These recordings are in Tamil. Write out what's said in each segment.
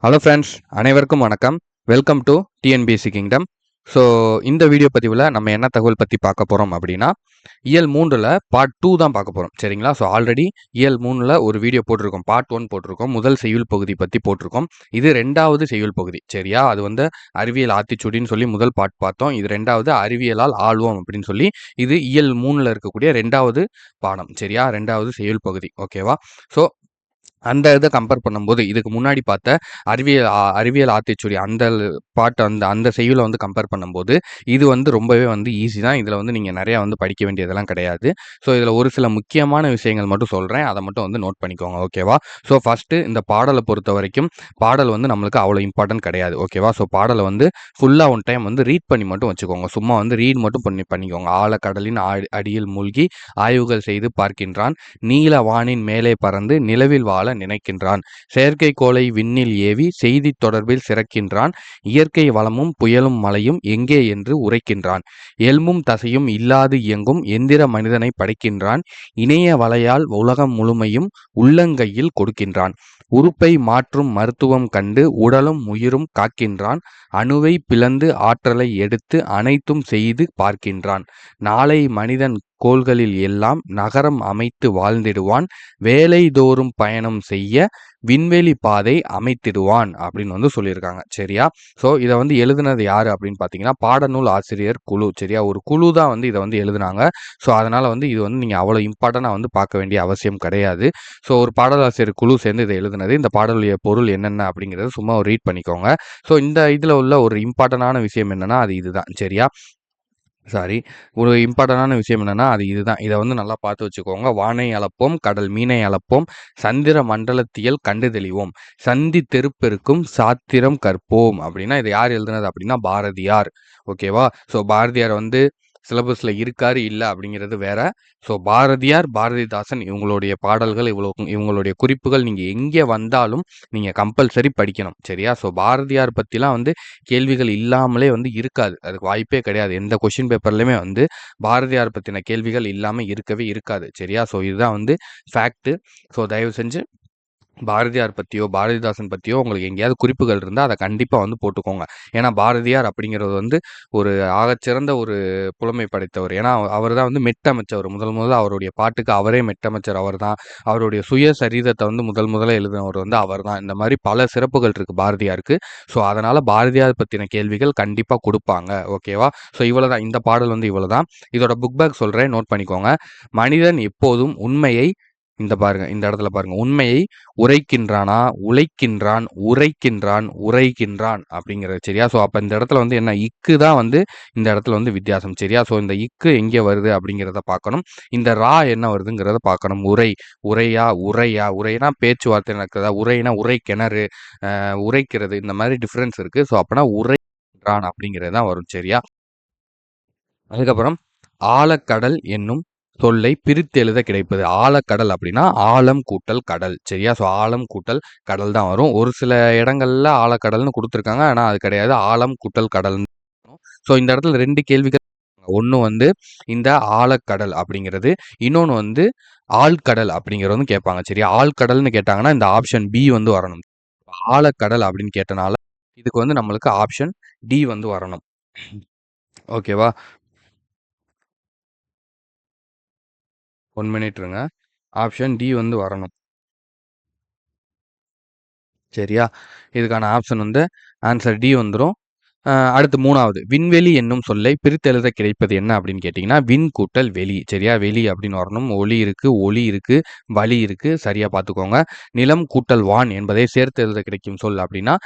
ஹலோ ஃப்ரெண்ட்ஸ், அனைவருக்கும் வணக்கம். Welcome to TNPSC kingdom. So இந்த வீடியோ பதிவில் நம்ம என்ன தகவல் பற்றி பார்க்க போகிறோம் அப்படின்னா, இயல் 3ல் பார்ட் 2 தான் பார்க்க போகிறோம். சரிங்களா? ஸோ ஆல்ரெடி இயல் 3ல் ஒரு வீடியோ போட்டிருக்கோம். பார்ட் 1 போட்டிருக்கோம். முதல் செய்யுள் பகுதி பற்றி போட்டிருக்கோம். இது 2வது செய்யுள் பகுதி. சரியா? அது வந்து அறிவியல் ஆத்திச்சூடின்னு சொல்லி முதல் பார்ட் பார்த்தோம். இது 2வது அறிவியலால் ஆள்வோம் அப்படின்னு சொல்லி இது இயல் 3ல் இருக்கக்கூடிய 2வது பாடம். சரியா? 2வது செய்யுள் பகுதி. ஓகேவா? ஸோ அந்த இதை கம்பேர் பண்ணும்போது இதுக்கு முன்னாடி பார்த்த அறிவியல் ஆத்திச்சூடி அந்த பாட்டு அந்த செய்யுளை வந்து கம்பேர் பண்ணும்போது இது வந்து ரொம்பவே வந்து ஈஸி தான். இதில் வந்து நீங்கள் நிறையா வந்து படிக்க வேண்டியதெல்லாம் கிடையாது. ஸோ இதில் ஒரு சில முக்கியமான விஷயங்கள் மட்டும் சொல்கிறேன், அதை மட்டும் வந்து நோட் பண்ணிக்கோங்க. ஓகேவா? ஸோ ஃபஸ்ட்டு இந்த பாடலை பொறுத்த வரைக்கும் பாடல் வந்து நம்மளுக்கு அவ்வளோ இம்பார்ட்டன்ட் கிடையாது. ஓகேவா? ஸோ பாடலை வந்து ஃபுல்லாக ஒன் டைம் வந்து ரீட் பண்ணி மட்டும் வச்சுக்கோங்க. சும்மா வந்து ரீட் மட்டும் பண்ணிக்கோங்க. ஆழக்கடலின் அடியில் மூழ்கி ஆய்வுகள் செய்து பார்க்கின்றான், நீல வானின் மேலே பறந்து நிலவில் வாழ நினைக்கின்றான், செயற்கைக்கோளை விண்ணில் ஏவி செய்தி தொடர்பில் சிறக்கின்றான், இயற்கை வளமும் புயலும் மழையும் எங்கே என்று உரைக்கின்றான், எலும்பும் தசையும் இல்லாது இயங்கும் எந்திர மனிதனை படைக்கின்றான், இணைய வலையால் உலகம் முழுமையும் உள்ளங்கையில் கொடுக்கின்றான், உறுப்பை மாற்றும் மருத்துவம் கண்டு உடலும் உயிரும் காக்கின்றான், அணுவை பிளந்து ஆற்றலை எடுத்து அனைத்தும் செய்து பார்க்கின்றான், நாளை மனிதன் கோள்களில் எல்லாம் நகரம் அமைத்து வாழ்ந்திடுவான், வேலைதோறும் பயணம் செய்ய விண்வெளி பாதை அமைத்திடுவான் அப்படின்னு வந்து சொல்லியிருக்காங்க. சரியா? ஸோ இதை வந்து எழுதுனது யாரு அப்படின்னு பார்த்தீங்கன்னா, பாடநூல் ஆசிரியர் குழு. சரியா? ஒரு குழு தான் வந்து இதை வந்து எழுதுனாங்க. ஸோ அதனால வந்து இது வந்து நீங்கள் அவ்வளோ இம்பார்ட்டண்டாக வந்து பார்க்க வேண்டிய அவசியம் கிடையாது. ஸோ ஒரு பாடலாசிரியர் குழு சேர்ந்து இதை எழுதுனது. இந்த பாடலுடைய பொருள் என்னென்ன அப்படிங்கிறத சும்மா ஒரு ரீட் பண்ணிக்கோங்க. ஸோ இந்த இதில் உள்ள ஒரு இம்பார்ட்டண்டான விஷயம் என்னன்னா அது இதுதான். சரியா? சாரி, ஒரு இம்பார்ட்டண்டான விஷயம் என்னன்னா அது இதுதான். இதை வந்து நல்லா பார்த்து வச்சுக்கோங்க. வானை அளப்போம், கடல் மீனை அளப்போம், சந்திர மண்டலத்தியல் கண்டு தெளிவோம், சந்தி தெருப்பெருக்கும் சாத்திரம் கற்போம் அப்படின்னா இதை யார் எழுதுனது அப்படின்னா பாரதியார். ஓகேவா? ஸோ பாரதியார் வந்து சிலபஸில் இருக்காரு இல்லை அப்படிங்கிறது வேற. ஸோ பாரதியார், பாரதிதாசன் இவங்களுடைய பாடல்கள் இவங்களுடைய குறிப்புகள் நீங்கள் எங்கே வந்தாலும் நீங்கள் கம்பல்சரி படிக்கணும். சரியா? ஸோ பாரதியார் பற்றிலாம் வந்து கேள்விகள் இல்லாமலே வந்து இருக்காது. அதுக்கு வாய்ப்பே கிடையாது. எந்த கொஷின் பேப்பர்லையுமே வந்து பாரதியார் பற்றின கேள்விகள் இல்லாமல் இருக்கவே இருக்காது. சரியா? ஸோ இதுதான் வந்து ஃபேக்ட்டு. ஸோ தயவு செஞ்சு பாரதியார் பற்றியோ பாரதிதாசன் பற்றியோ உங்களுக்கு எங்கேயாவது குறிப்புகள் இருந்தால் அதை கண்டிப்பாக வந்து போட்டுக்கோங்க. ஏன்னா பாரதியார் அப்படிங்கிறது வந்து ஒரு ஆகச்சிறந்த ஒரு புலமை படைத்தவர். ஏன்னா அவர் தான் வந்து மெட்டமைச்சவர். முதல்ல அவருடைய பாட்டுக்கு அவரே மெட்டமைச்சர் அவர் தான். அவருடைய சுயசரிதத்தை வந்து முதல்ல எழுதினவர் வந்து அவர் தான். இந்த மாதிரி பல சிறப்புகள் இருக்குது பாரதியாருக்கு. ஸோ அதனால் பாரதியார் பற்றின கேள்விகள் கண்டிப்பாக கொடுப்பாங்க. ஓகேவா? ஸோ இவ்வளோ தான். இந்த பாடல் வந்து இவ்வளோ தான். இதோட புக் பேக் சொல்கிறேன், நோட் பண்ணிக்கோங்க. மனிதன் எப்போதும் உண்மையை இந்த இடத்துல பாருங்க, உண்மையை உரைக்கின்றானா, உழைக்கின்றான், உரைக்கின்றான், உரைக்கின்றான் அப்படிங்கிறது. சரியா? ஸோ அப்போ இந்த இடத்துல வந்து என்ன இக்கு தான் வந்து இந்த இடத்துல வந்து வித்தியாசம். சரியா? ஸோ இந்த இக்கு எங்கே வருது அப்படிங்கிறத பார்க்கணும். இந்த ரா என்ன வருதுங்கிறத பார்க்கணும். உரையா, உரைனா பேச்சுவார்த்தை நடக்கிறதா, உரைனா உரை கிணறு, உரைக்கிறது, இந்த மாதிரி டிஃப்ரென்ஸ் இருக்கு. ஸோ அப்போனா உரைக்கின்றான் அப்படிங்கிறது தான் வரும். சரியா? அதுக்கப்புறம் ஆழக்கடல் என்னும் சொல்லை பிரித்தெழுத கிடைப்பது. ஆழக்கடல் அப்படின்னா ஆழம் கூட்டல் கடல். சரியா? ஸோ ஆழம் கூட்டல் கடல் தான் வரும். ஒரு சில இடங்கள்ல ஆழக்கடல்னு கொடுத்துருக்காங்க. ஆனால் அது கிடையாது. ஆழம் கூட்டல் கடல். ஸோ இந்த இடத்துல 2 கேள்விகள். ஒன்று வந்து இந்த ஆழக்கடல் அப்படிங்கிறது, இன்னொன்று வந்து ஆழ்கடல் அப்படிங்கிறது வந்து கேட்பாங்க. சரியா? ஆழ்கடல்னு கேட்டாங்கன்னா இந்த ஆப்ஷன் பி வந்து வரணும். ஆழக்கடல் அப்படின்னு கேட்டனால இதுக்கு வந்து நம்மளுக்கு ஆப்ஷன் டி வந்து வரணும். ஓகேவா? 1 மினிட் இருங்க. ஆப்ஷன் டி வந்து வரணும். சரியா? இதுக்கான ஆப்ஷன் வந்து ஆன்சர் டி வந்துரும். அடுத்து 3வது விண்வெளி என்னும் சொல்லை பிரித்தெழுத கிடைப்பது என்ன அப்படின்னு கேட்டிங்கன்னா, விண் கூட்டல் வெளி. சரியா? வெளி அப்படின்னு வரணும். ஒளி இருக்கு, ஒளி இருக்கு, வழி இருக்கு. சரியா பார்த்துக்கோங்க. நிலம் கூட்டல் வான் என்பதை சேர்த்து எழுத கிடைக்கும் சொல் அப்படின்னா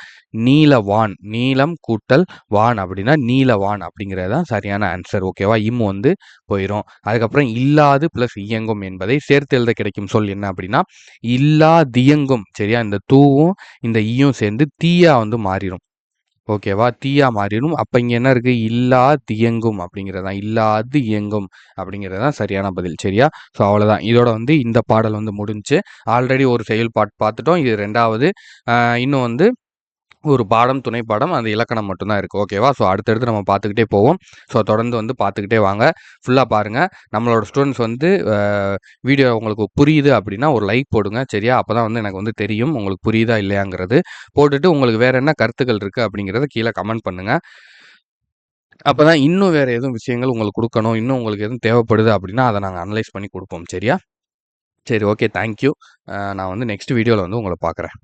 நீலவான். நீலம் கூட்டல் வான் அப்படின்னா நீலவான் அப்படிங்கிறது தான் சரியான ஆன்சர். ஓகேவா? வந்து போயிடும். அதுக்கப்புறம் இல்லாது ப்ளஸ் இயங்கும் என்பதை சேர்த்து எழுத கிடைக்கும் சொல் என்ன அப்படின்னா இல்லாதியங்கும். சரியா? இந்த தூவும் இந்த ஈயும் சேர்ந்து தீயா வந்து மாறிடும். ஓகேவா? தீயா மாறிடும். அப்ப இங்க என்ன இருக்கு? தியங்கும் அப்படிங்கிறது தான். இல்லாது இயங்கும் அப்படிங்கிறது தான் சரியான பதில். சரியா? ஸோ அவ்வளோதான். இதோட வந்து இந்த பாடல் வந்து முடிஞ்சுச்சு. ஆல்ரெடி ஒரு செயல் பார்த்துட்டோம். இது 2வது. இன்னும் வந்து ஒரு பாடம், துணை பாடம், அந்த இலக்கணம் மட்டும் தான் இருக்குது. ஓகேவா? ஸோ அடுத்தடுத்து நம்ம பார்த்துக்கிட்டே போவோம். ஸோ தொடர்ந்து வந்து பார்த்துக்கிட்டே வாங்க. ஃபுல்லா பாருங்க. நம்மளோட ஸ்டூடண்ட்ஸ் வந்து வீடியோ உங்களுக்கு புரியுது அப்படின்னா ஒரு லைக் போடுங்க. சரியா? அப்பதான் வந்து எனக்கு வந்து தெரியும் உங்களுக்கு புரியுதா இல்லையாங்கிறது. போட்டுட்டு உங்களுக்கு வேற என்ன கருத்துக்கள் இருக்கு அப்படிங்கிறத கீழ கமெண்ட் பண்ணுங்க. அப்பதான் இன்னும் வேற எதுவும் விஷயங்கள் உங்களுக்கு குடுக்கணும், இன்னும் உங்களுக்கு எதுவும் தேவைப்படுது அப்படின்னா, அத நாங்க அனலைஸ் பண்ணி குடுப்போம். சரியா? சரி, ஓகே. Thank you. நான் வந்து நெக்ஸ்ட் வீடியோல வந்து உங்கள பார்க்குறேன்.